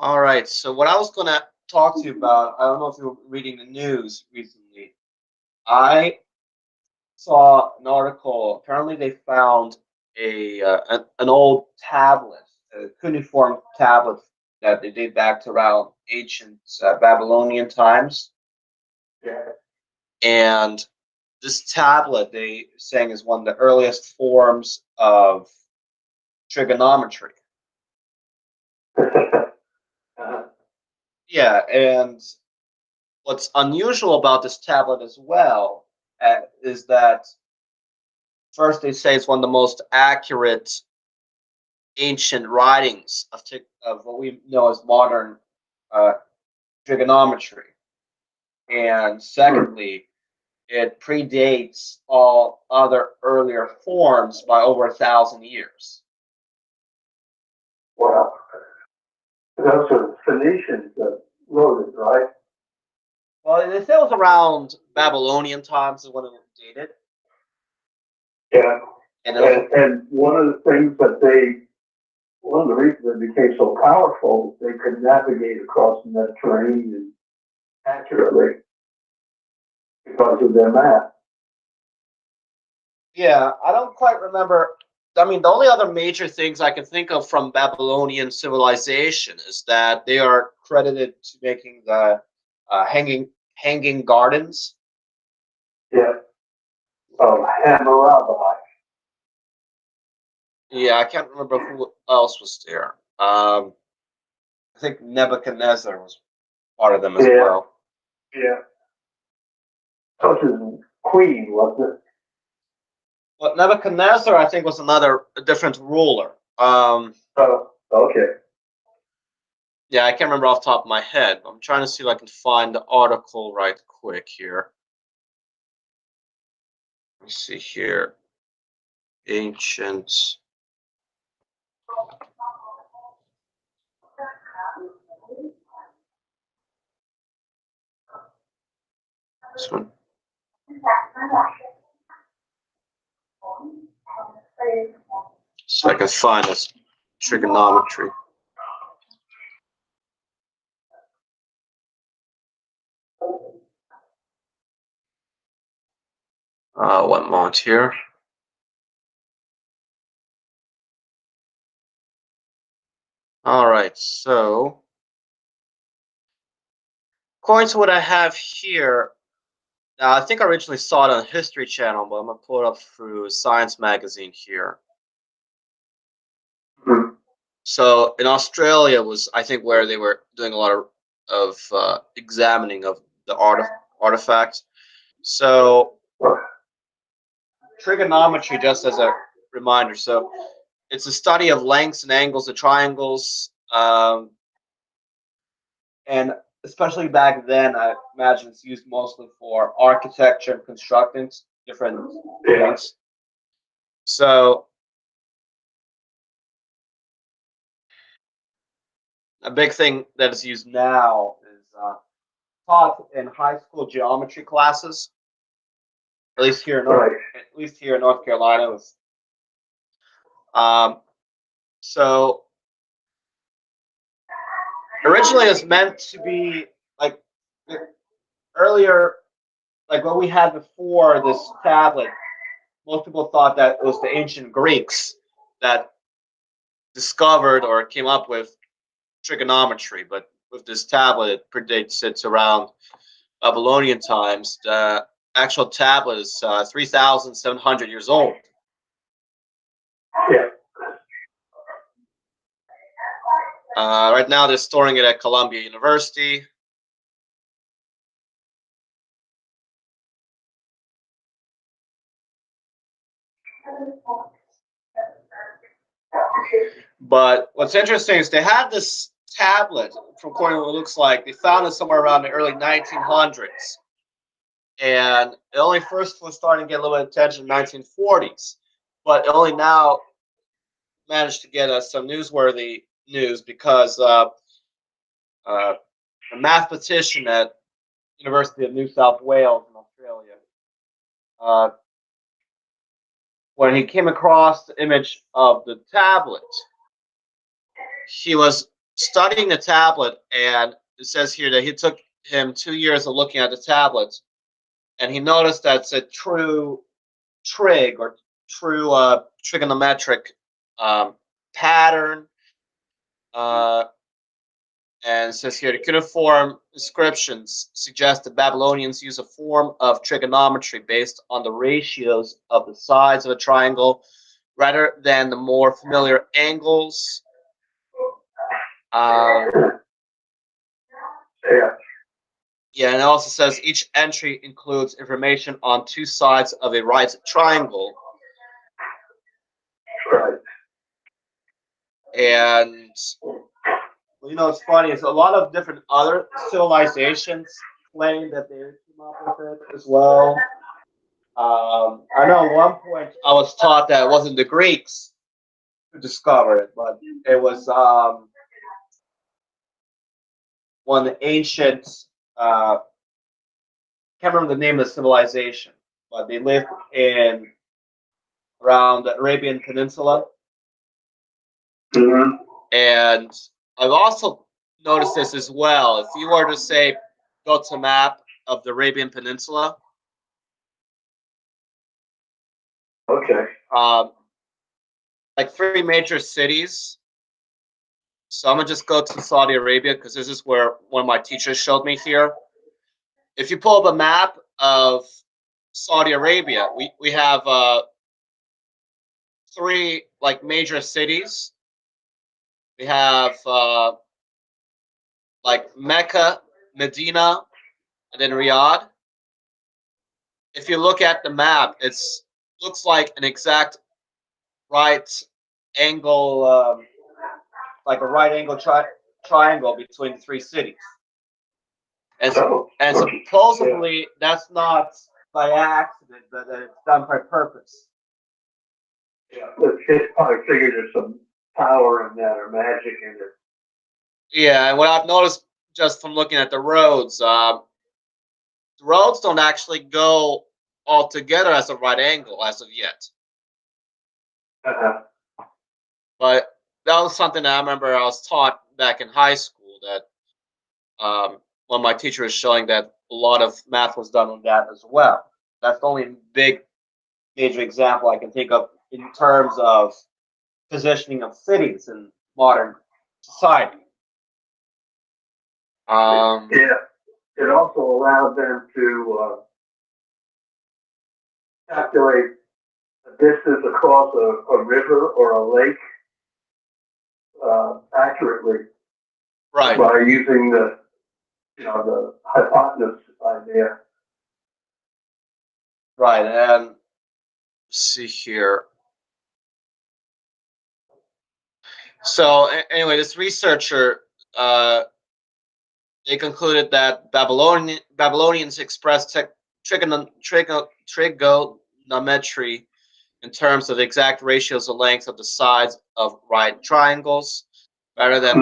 All right. So what I was going to talk to you about, I don't know if you were reading the news recently. I saw an article. Apparently, they found an old tablet, a cuneiform tablet that they date back to around ancient Babylonian times, Yeah. and this tablet they saying is one of the earliest forms of trigonometry. uh, Yeah, and what's unusual about this tablet as well is that first they say it's one of the most accurate ancient writings of what we know as modern uh, trigonometry, and hmm. secondly, it predates all other earlier forms by over 1,000 years. Well, those are Phoenicians that wrote it, right? Well, they say it was around Babylonian times is when it was dated, Yeah. and it was And one of the reasons it became so powerful, they could navigate across the Mediterranean accurately because of their map. yeah. I don't quite remember. I mean, the only other major things I can think of from Babylonian civilization is that they are credited to making the hanging gardens. Yeah. Hammurabi. Yeah, I can't remember who else was there. I think Nebuchadnezzar was part of them as Yeah. well. Yeah. So his queen, wasn't it? But Nebuchadnezzar, I think, was a different ruler. Oh, okay. Yeah, I can't remember off the top of my head. I'm trying to see if I can find the article right quick here. Let me see here. Ancient. This one. So I can find this trigonometry. One moment here. All right, so according to what I have here, now I think I originally saw it on History Channel, but I'm gonna pull it up through Science Magazine here. Mhm. So in Australia was I think where they were doing a lot of examining of the artifacts. So trigonometry, just as a reminder, so it's a study of lengths and angles of triangles, and especially back then, I imagine it's used mostly for architecture and constructing different Yeah. things. So a big thing that is used now is taught in high school geometry classes, at least here in Right. North Carolina. Um, so originally, it's meant to be like earlier, like what we had before this tablet. Most people thought that it was the ancient Greeks that discovered or came up with trigonometry, but with this tablet, it predates it around Babylonian times. The actual tablet is 3,700 years old. Yeah. Right now, they're storing it at Columbia University. But what's interesting is they had this tablet, from according to what it looks like, they found it somewhere around the early 1900s. And it only first was starting to get a little bit of attention in the 1940s. But it only now managed to get us some newsworthy news because a mathematician at University of New South Wales in Australia, uh, when he came across the image of the tablet, he was studying the tablet, and it says here that he took him 2 years of looking at the tablet, and he noticed that it's a true trig or true trigonometric um, pattern. Uh, and it says here the cuneiform inscriptions suggest the Babylonians use a form of trigonometry based on the ratios of the sides of a triangle rather than the more familiar angles. Yeah. Yeah, and it also says each entry includes information on two sides of a right triangle. Right. And it's funny. It's a lot of different other civilizations claim that they came up with it as well. I know at one point I was taught that it wasn't the Greeks who discovered it, but it was one of the ancient. Can't remember the name of the civilization, but they lived in around the Arabian Peninsula. Mm-hmm. And I've also noticed this as well. If you were to say, go to a map of the Arabian Peninsula, Okay. like 3 major cities. So I'm gonna just go to Saudi Arabia because this is where one of my teachers showed me here. If you pull up a map of Saudi Arabia, we have 3 like major cities. We have like Mecca, Medina, and then Riyadh. If you look at the map, it's looks like an exact right angle, like a right angle triangle between the 3 cities. And, and supposedly that's not by accident, but that it's done by purpose. Yeah, it's probably figured there's some power in that or magic in it. Yeah, and what I've noticed just from looking at the roads don't actually go all together as a right angle as of yet. Uh-huh. But that was something that I remember I was taught back in high school that when my teacher was showing that a lot of math was done on that as well. That's the only big major example I can think of in terms of positioning of cities in modern society. Yeah, it also allowed them to calculate a distance across a river or a lake accurately, right, by using the hypotenuse idea. Right, and let's see here. So anyway, this researcher they concluded that Babylonians expressed trigonometry in terms of the exact ratios of length of the sides of right triangles, rather than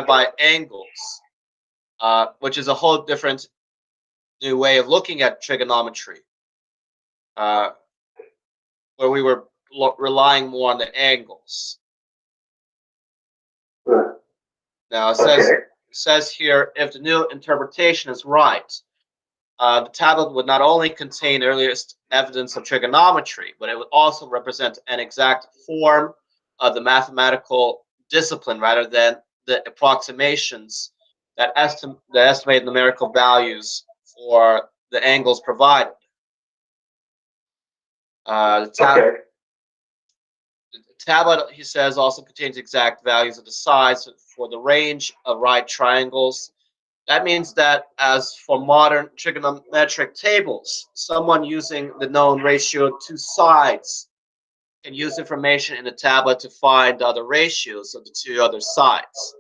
by angles, which is a whole different new way of looking at trigonometry, where we were relying more on the angles. Now it says here, if the new interpretation is right, the tablet would not only contain the earliest evidence of trigonometry, but it would also represent an exact form of the mathematical discipline rather than the approximations that estimate numerical values for the angles provided. The tablet, he says, also contains exact values of the sides for the range of right triangles. That means that, as for modern trigonometric tables, someone using the known ratio of 2 sides can use information in the tablet to find the other ratios of the 2 other sides.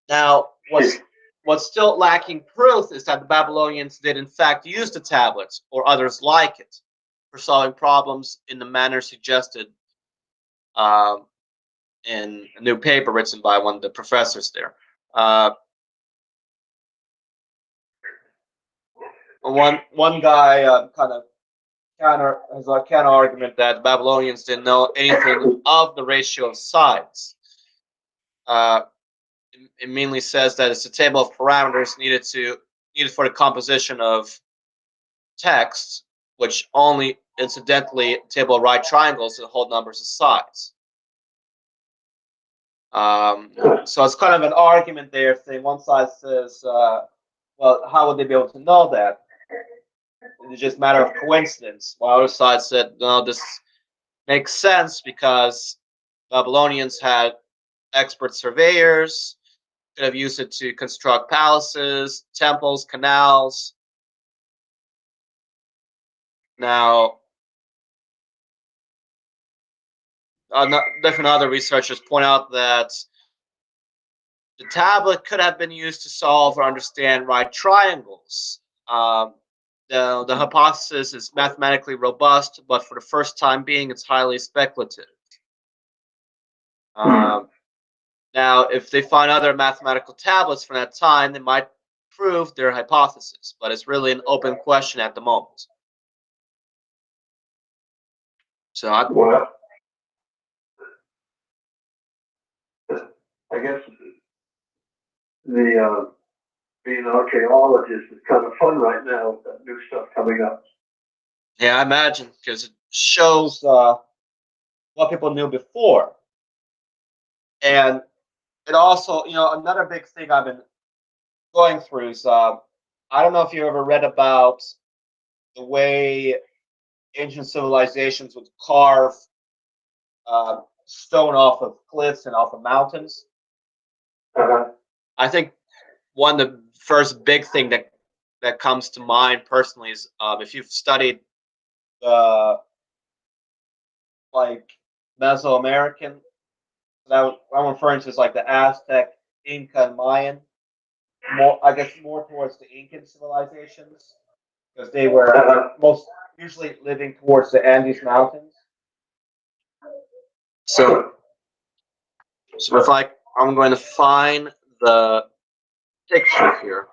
Now, what's still lacking proof is that the Babylonians did in fact use the tablets or others like it for solving problems in the manner suggested in a new paper written by one of the professors there. One guy kind of has a counter argument that the Babylonians didn't know anything of the ratio of sides. Uh, it mainly says that it's a table of parameters needed for the composition of text, which only incidentally table of right triangles that hold numbers of sides. So it's kind of an argument there. Saying one side says, "Well, how would they be able to know that? It's just a matter of coincidence." While other side said, "No, this makes sense because Babylonians had expert surveyors, could have used it to construct palaces, temples, canals." Now, different other researchers point out that the tablet could have been used to solve or understand right triangles. The hypothesis is mathematically robust, but for the first time being, it's highly speculative. Now, if they find other mathematical tablets from that time, they might prove their hypothesis, but it's really an open question at the moment. So well, I guess the being an archaeologist is kind of fun right now with that new stuff coming up. yeah, I imagine, because it shows what people knew before. And it also, another big thing I've been going through is I don't know if you ever read about the way ancient civilizations would carve stone off of cliffs and off of mountains. I think one of the first big thing that comes to mind personally is if you've studied like Mesoamerican, that I'm referring to as like the Aztec, Inca, and Mayan. I guess more towards the Incan civilizations because they were most usually living towards the Andes Mountains. So if I'm going to find the picture here.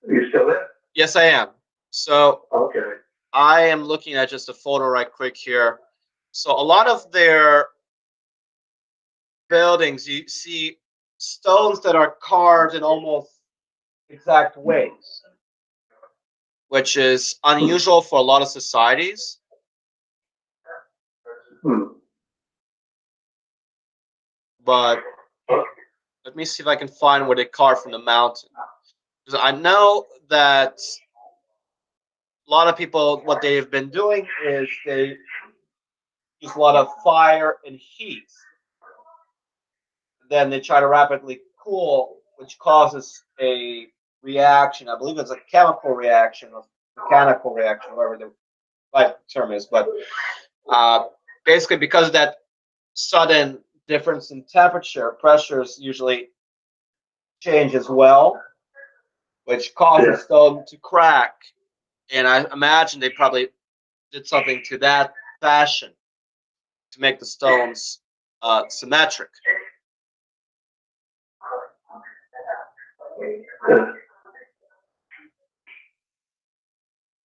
Are you still there? Yes, I am. So okay. I am looking at just a photo right quick here. So a lot of their buildings, you see stones that are carved in almost exact ways, which is unusual for a lot of societies. But let me see if I can find where they carved from the mountain. Because I know that a lot of people, what they've been doing is they use a lot of fire and heat. Then they try to rapidly cool, which causes a reaction. I believe it's a chemical reaction or mechanical reaction, whatever the right term is. But basically, because of that sudden difference in temperature, pressures usually change as well, which causes stone to crack. And I imagine they probably did something to that fashion to make the stones symmetric.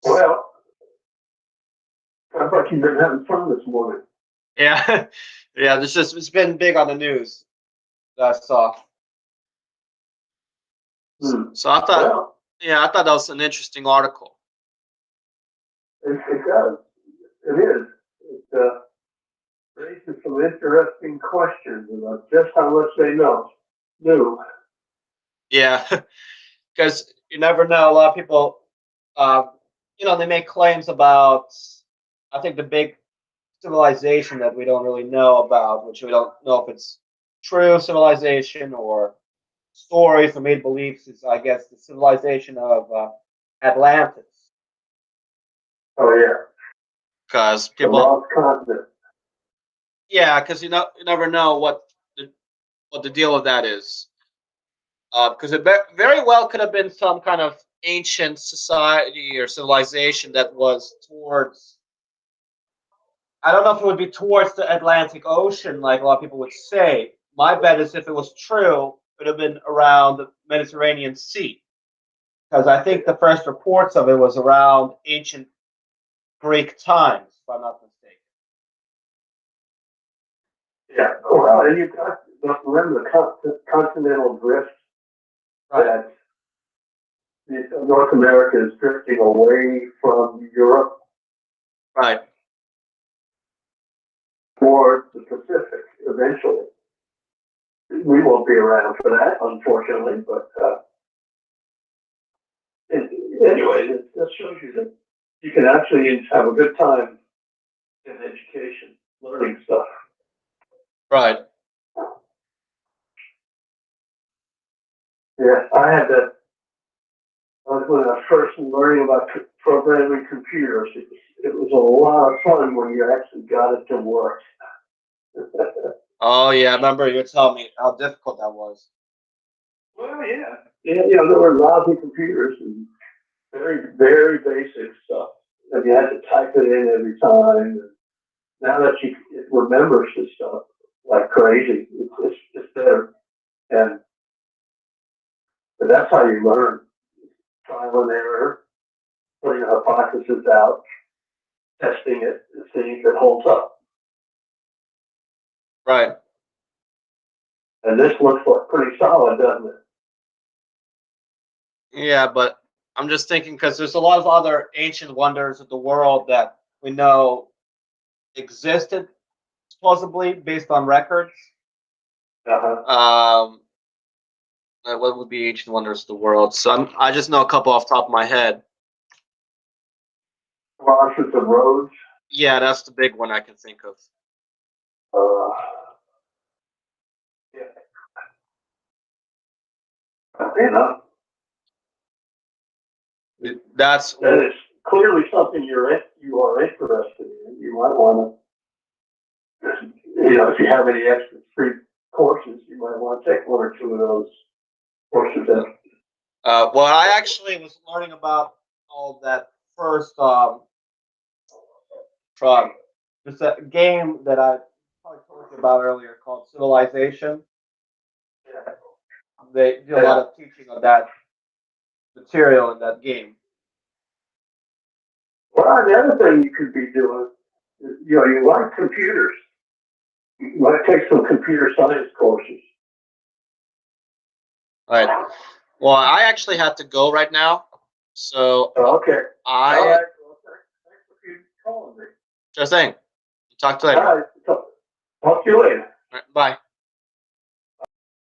Well, I thought you've been having fun this morning. Yeah, yeah. It's been big on the news. That I saw. So I thought, I thought that was an interesting article. It does. It is. It raises some interesting questions about just how much they knew. Yeah, because you never know. A lot of people, they make claims about. I think the big civilization that we don't really know about, which we don't know if it's true civilization or stories or made beliefs, is I guess the civilization of Atlantis. Oh yeah. Because people. The lost continent. Yeah, because you never know what the deal of that is. Because it very well could have been some kind of ancient society or civilization that was towards. I don't know if it would be towards the Atlantic Ocean, like a lot of people would say. My bet is if it was true, would have been around the Mediterranean Sea, because I think the first reports of it was around ancient Greek times, if I'm not mistaken. Yeah. Well, and you've got, remember the continental drift Right. that North America is drifting away from Europe Right. towards the Pacific eventually. We won't be around for that, unfortunately, but anyway, that shows you that you can actually have a good time in education, learning stuff. Right. Yeah, I had that. When I was first learning about programming computers, it was a lot of fun when you actually got it to work. Oh yeah, I remember you telling me how difficult that was. Well, yeah. Yeah, there were lousy computers and very, very basic stuff. And you had to type it in every time. And now that it remembers this stuff like crazy, it's better. But that's how you learn. Trial and error, putting hypothesis out, testing it, and seeing if it holds up. Right. And this looks like pretty solid, doesn't it? Yeah, but I'm just thinking because there's a lot of other ancient wonders of the world that we know existed supposedly based on records. Uh-huh. What would be ancient wonders of the world? So I just know a couple off the top of my head. Crosses of roads. Yeah, that's the big one I can think of. Yeah. You know, That's that is clearly something you are interested in. You might want to, if you have any extra free courses, you might want to take one or two of those courses. well, I actually was learning about all that first from just a game that I probably told you about earlier called Civilization. Yeah. They do a lot of teaching on that material in that game. Well, the other thing you could be doing, you like computers. You might take some computer science courses. All right. Well, I actually have to go right now, so Okay. I All right. Well, thanks for calling me. just saying. Talk to you later. All right. Talk to you later. All right, bye.